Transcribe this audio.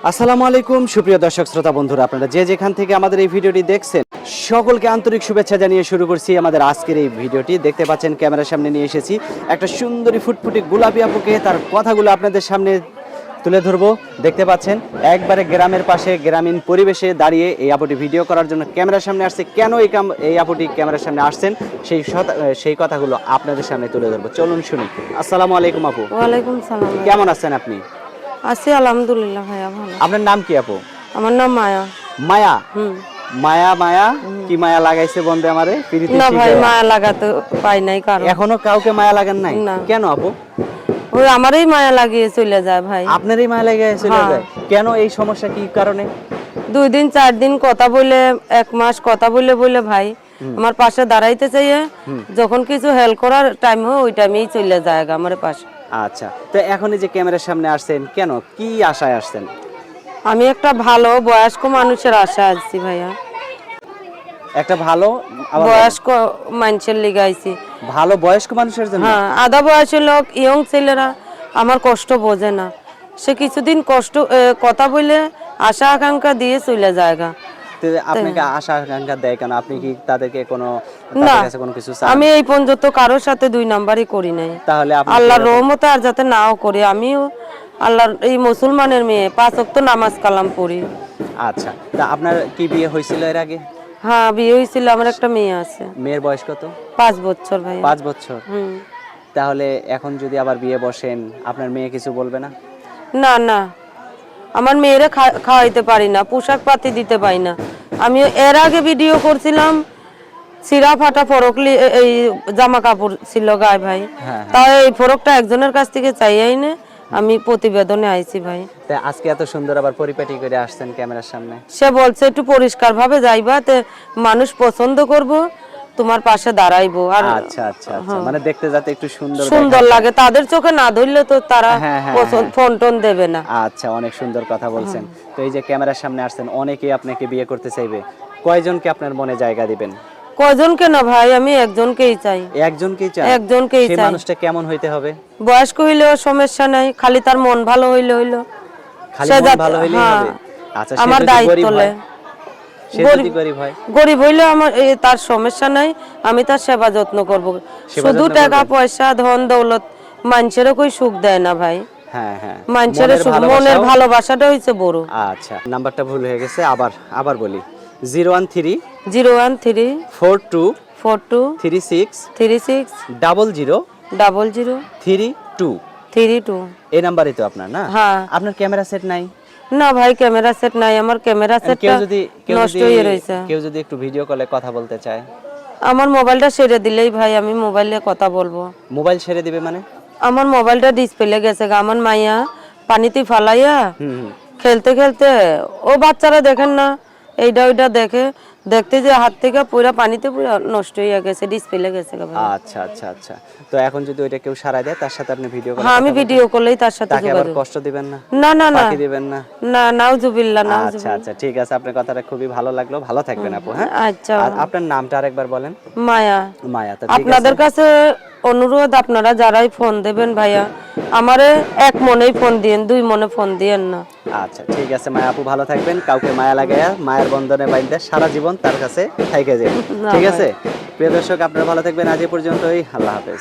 আসসালামু আলাইকুম সুপ্রিয় দর্শক শ্রোতা বন্ধুরা, আপনারা যে যেখান থেকে আমাদের এই ভিডিওটি দেখছেন সকলকে আন্তরিক শুভেচ্ছা জানিয়ে শুরু করছি আমাদের আজকের এই ভিডিওটি। দেখতে পাচ্ছেন ক্যামেরার সামনে নিয়ে এসেছি একটা সুন্দরী ফুটফুটি গোলাপি আপুকে, তার কথাগুলো আপনাদের সামনে তুলে ধরবো। দেখতে পাচ্ছেন একবারে গ্রামের পাশে গ্রামীণ পরিবেশে দাঁড়িয়ে এই আপুটি ভিডিও করার জন্য ক্যামেরার সামনে আসছে। কেন এই আপুটি ক্যামেরার সামনে আসছেন সেই কথাগুলো আপনাদের সামনে তুলে ধরবো, চলুন শুনি। আসসালামু আলাইকুম আপু। ওয়ালাইকুম সালাম। কেমন আছেন আপনি? আছি আলহামদুলিল্লাহ ভাইয়া, ভালো। আপনার নাম কি আপু? আমার নাম মায়া। মায়া? হুম। মায়া মায়া কি মায়া লাগাইছে বন্ধে আমারে? না ভাই, মায়া লাগাতে পাই নাই কারণ। এখনো কাউকে মায়া লাগান নাই? না। কেন আপু? ওই আমারই মায়া লাগিয়ে চলে যায় ভাই। আপনারই মায়া লাগিয়ে চলে যায়? কেন, এই সমস্যা কি কারণে? 2 দিন 4 দিন কথা বলে, 1 মাস কথা বলে বলে ভাই আমার পাশে দাঁড়াইতে চাইয়ে, যখন কিছু হেল্প করার টাইম হয় ওই টাইমেই চলে যায় আমার পাশে। আচ্ছা, তো এখন এই যে ক্যামেরার সামনে আসছেন কেন, কি আশায় আসছেন? আমি একটা ভালো বয়স্ক মানুষের আশায় আসছি ভাইয়া। একটা ভালো বয়স্ক মানুষের লিগে আইছি। ভালো বয়স্ক মানুষের জন্য? হ্যাঁ, আধা বয়সের লোক, ইয়ং ছেলেরা আমার কষ্ট বোঝে না। সে কিছুদিন কষ্ট কথা বলে আশা আকাঙ্ক্ষা দিয়ে চলে যায়গা। তো আপনাকে আশা আকাঙ্ক্ষা দেয় কেন? আপনি কি তাদেরকে কোনো না, তাদের কাছে কোনো কিছু চান? আমি এই পর্যন্ত কারোর সাথে 2 নাম্বারই করি নাই। তাহলে আপনি আল্লাহর রহমতে আর যাতে নাও করি। আমিও আল্লাহর এই মুসলমানের মেয়ে, 5 ওয়াক্ত নামাজ কালাম পড়ি। আচ্ছা, তা আপনার কি বিয়ে হয়েছিল এর আগে? হ্যাঁ, বিয়ে হয়েছিল, আমার একটা মেয়ে আছে। মেয়ের বয়স কত? 5 বছর ভাই। 5 বছর? হুম। তাহলে এখন যদি আবার বিয়ে বসেন, আপনার মেয়ে কিছু বলবে না? না না, আমার মেয়েরে খাওয়াইতে পারি না, পোশাক পাতি দিতে পারি না। আমি এর আগে ভিডিও করছিলাম, সিরা ফাটা ফরকলি এই জামা কাপড় ছিল গায়ে ভাই। হ্যাঁ। তাই এই ফরকটা একজনের কাছ থেকে চাইয়াই না, আমি প্রতিবেদনে আইছি ভাই। তাই আজকে এত সুন্দর আবার পরিপাটি করে আসছেন ক্যামেরার সামনে? সে বলছে একটু পরিষ্কার ভাবে যাইবা, তে মানুষ পছন্দ করব, তোমার পাশে দাঁড়াইবো। আর আচ্ছা আচ্ছা আচ্ছা, মানে দেখতে যাতে একটু সুন্দর সুন্দর লাগে, তাদের চোখে না ধরলে তো তারা ফোন টোন দেবে না। আচ্ছা, অনেক সুন্দর কথা বলছেন। তো এই যে ক্যামেরার সামনে আসছেন, অনেকেই আপনাকে বিয়ে করতে চাইবে, কয়জনকে আপনার মনে জায়গা দিবেন? কয়জনকে না ভাই, আমি একজনকেই চাই। একজনকেই চাই? একজনকেই সেই চাই। মানুষটা কেমন হইতে হবে? বয়স্ক হইলেও সমস্যা নাই, খালি তার মন ভালো হইলে হইলো। খালি মন ভালো হইলেই হবে? আচ্ছা, সে আমার যদি দায়িত্ব গরিব হয়? লয়। সে যদি গরিব হয়? গরিব হইলে আমার তার সমস্যা নাই, আমি তার সেবা যত্ন করব। শুধু টাকা পয়সা ধন দৌলত মানুষেরও কই সুখ দেয় না ভাই। হ্যাঁ হ্যাঁ, মানুষের মনের ভালোবাসাটা হইছে বড়। আচ্ছা, নাম্বারটা ভুল হয়ে গেছে, আবার বলি। 013 013 42 42 36 36 00 00 32। 32। এই নাম্বারই তো আপনার না? হ্যাঁ। আপনার ক্যামেরা সেট নাই? না ভাই, ক্যামেরা সেট নাই, আমার ক্যামেরা সেটটা নষ্ট হয়ে রয়েছে। কেউ যদি একটু ভিডিও কলে কথা বলতে চায়? আমার মোবাইলটা সেরে দিলেই ভাই আমি মোবাইলে কথা বলবো। মোবাইল ছেড়ে দিবে মানে? আমার মোবাইলটা ডিসপ্লে গেছে, আমার মাইয়া পানিতে ফালাইয়া খেলতে খেলতে, ও বাচ্চারা দেখেন না, এইটা ওইটা দেখতে যে হাত থেকে পুরা পানিতে পুরা নষ্ট হয়ে গেছে, ডিসপ্লে গেছে। আচ্ছা আচ্ছা আচ্ছা, তো এখন যদি ওইটা কেউ সারাই দেয়, তার সাথে আপনি ভিডিও কল? হ্যাঁ, আমি ভিডিও করলেই তার সাথে তাকে আবার কষ্ট দিবেন না? না না না, দিবেন না? না, নাউজুবিল্লাহ না। আচ্ছা আচ্ছা, ঠিক আছে, আপনার কথাটা খুবই ভালো লাগলো, ভালো থাকবেন আপু। হ্যাঁ, আচ্ছা। আর আপনার নামটা আরেকবার বলেন। মায়া। মায়া, তো আপনাদের কাছে অনুরোধ, আপনারা যারাই ফোন দেবেন ভাইয়া, আমারে 1 মনেই ফোন দিয়েন, 2 মনে ফোন দিয়েন না। আচ্ছা ঠিক আছে মায়া আপু, ভালো থাকবেন। কাউকে মায়া লাগায়া মায়ের বন্ধনে বাইন্ধে সারা জীবন তার কাছে থাইকে যাবেন, ঠিক আছে? প্রিয় দর্শক, আপনারা ভালো থাকবেন। আজ এ পর্যন্তই, আল্লাহ হাফেজ।